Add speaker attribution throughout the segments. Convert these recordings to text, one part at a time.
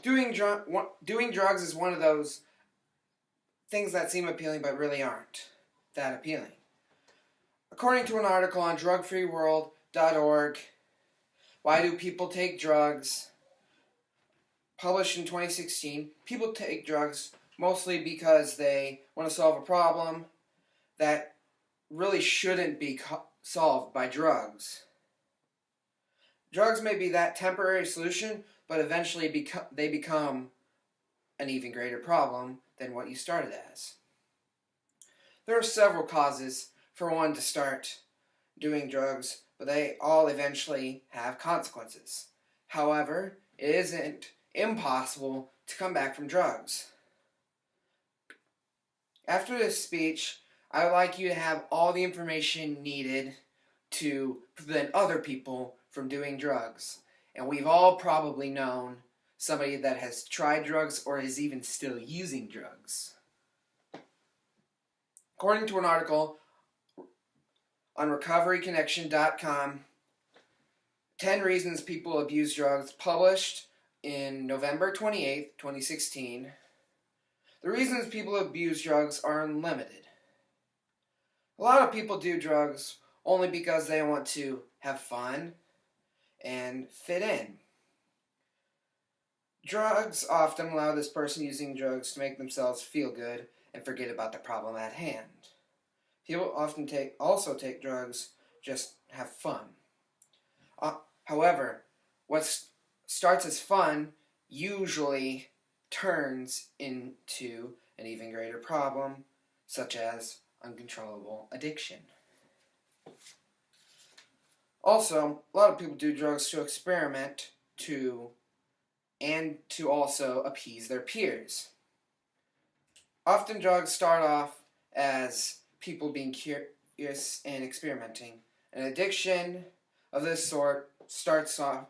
Speaker 1: Doing drugs is one of those things that seem appealing but really aren't that appealing. According to an article on drugfreeworld.org, Why Do People Take Drugs? Published in 2016, people take drugs mostly because they want to solve a problem that really shouldn't be solved by drugs. Drugs may be that temporary solution, but eventually they become an even greater problem than what you started as. There are several causes for one to start doing drugs, but they all eventually have consequences. However, it isn't impossible to come back from drugs. After this speech, I would like you to have all the information needed to prevent other people from doing drugs. And we've all probably known somebody that has tried drugs or is even still using drugs. According to an article on recoveryconnection.com, 10 Reasons People Abuse Drugs, published in November 28th, 2016, the reasons people abuse drugs are unlimited. A lot of people do drugs only because they want to have fun and fit in. Drugs often allow this person using drugs to make themselves feel good and forget about the problem at hand. People often also take drugs just to have fun. However, what starts as fun usually turns into an even greater problem, such as uncontrollable addiction. Also, a lot of people do drugs to experiment and to also appease their peers. Often drugs start off as people being curious and experimenting. An addiction of this sort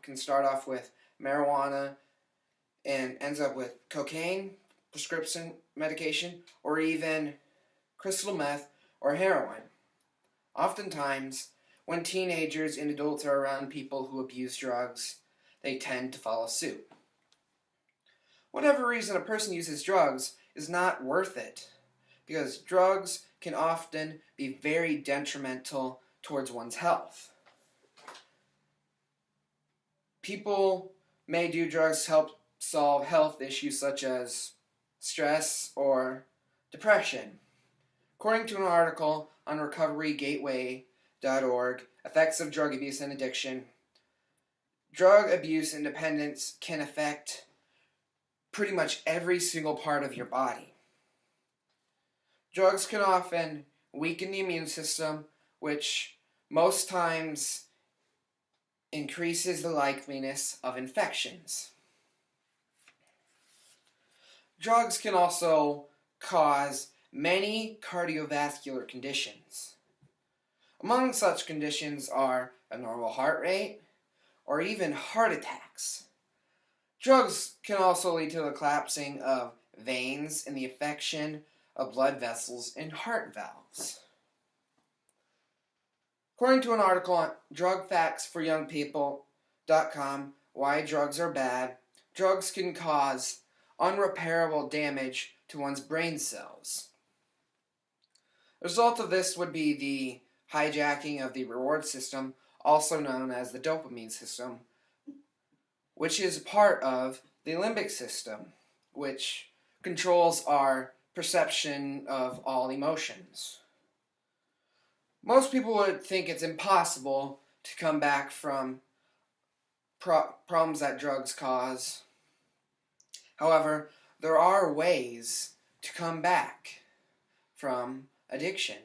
Speaker 1: can start off with marijuana and ends up with cocaine, prescription medication, or even crystal meth or heroin. Oftentimes, when teenagers and adults are around people who abuse drugs, they tend to follow suit. Whatever reason a person uses drugs is not worth it, because drugs can often be very detrimental towards one's health. People may do drugs to help solve health issues such as stress or depression. According to an article on recoverygateway.org, Effects of Drug Abuse and Addiction, drug abuse and dependence can affect pretty much every single part of your body. Drugs can often weaken the immune system, which most times increases the likeliness of infections. Drugs can also cause many cardiovascular conditions. Among such conditions are a normal heart rate or even heart attacks. Drugs can also lead to the collapsing of veins and the affection of blood vessels and heart valves. According to an article on drugfactsforyoungpeople.com, Why Drugs Are Bad, drugs can cause unrepairable damage to one's brain cells. The result of this would be the hijacking of the reward system, also known as the dopamine system, which is part of the limbic system, which controls our perception of all emotions. Most people would think it's impossible to come back from problems that drugs cause. However, there are ways to come back from addiction.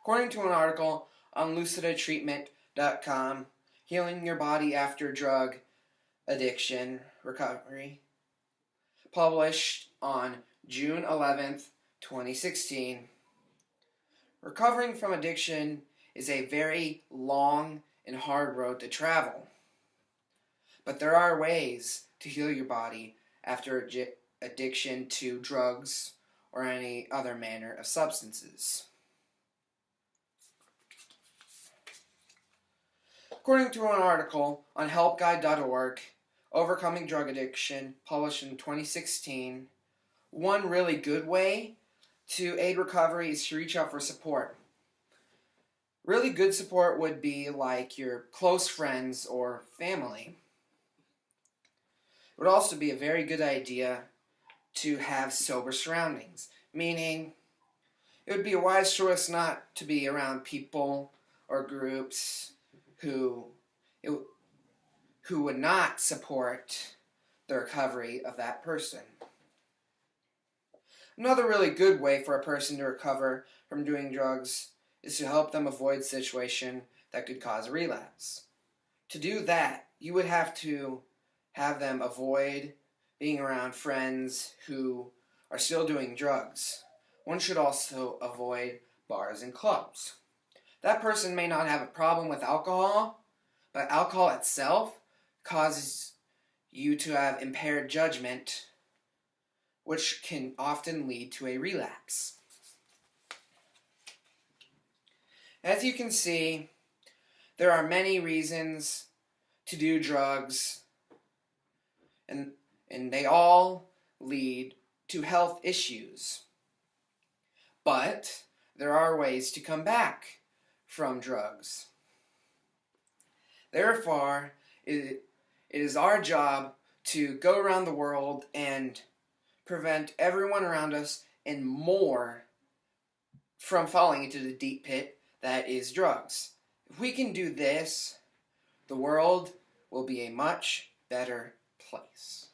Speaker 1: According to an article on lucidatreatment.com, Healing Your Body After Drug Addiction Recovery, published on June 11th, 2016. Recovering from addiction is a very long and hard road to travel. But there are ways to heal your body after addiction to drugs or any other manner of substances. According to an article on helpguide.org, Overcoming Drug Addiction, published in 2016. One really good way to aid recovery is to reach out for support. Really good support would be like your close friends or family. It would also be a very good idea to have sober surroundings, meaning it would be a wise choice not to be around people or groups who would not support the recovery of that person. Another really good way for a person to recover from doing drugs is to help them avoid a situation that could cause a relapse. To do that, you would have to have them avoid being around friends who are still doing drugs. One should also avoid bars and clubs. That person may not have a problem with alcohol, but alcohol itself causes you to have impaired judgment, which can often lead to a relapse. As you can see, there are many reasons to do drugs, and they all lead to health issues. But there are ways to come back from drugs. Therefore, it is our job to go around the world and prevent everyone around us and more from falling into the deep pit that is drugs. If we can do this, the world will be a much better place.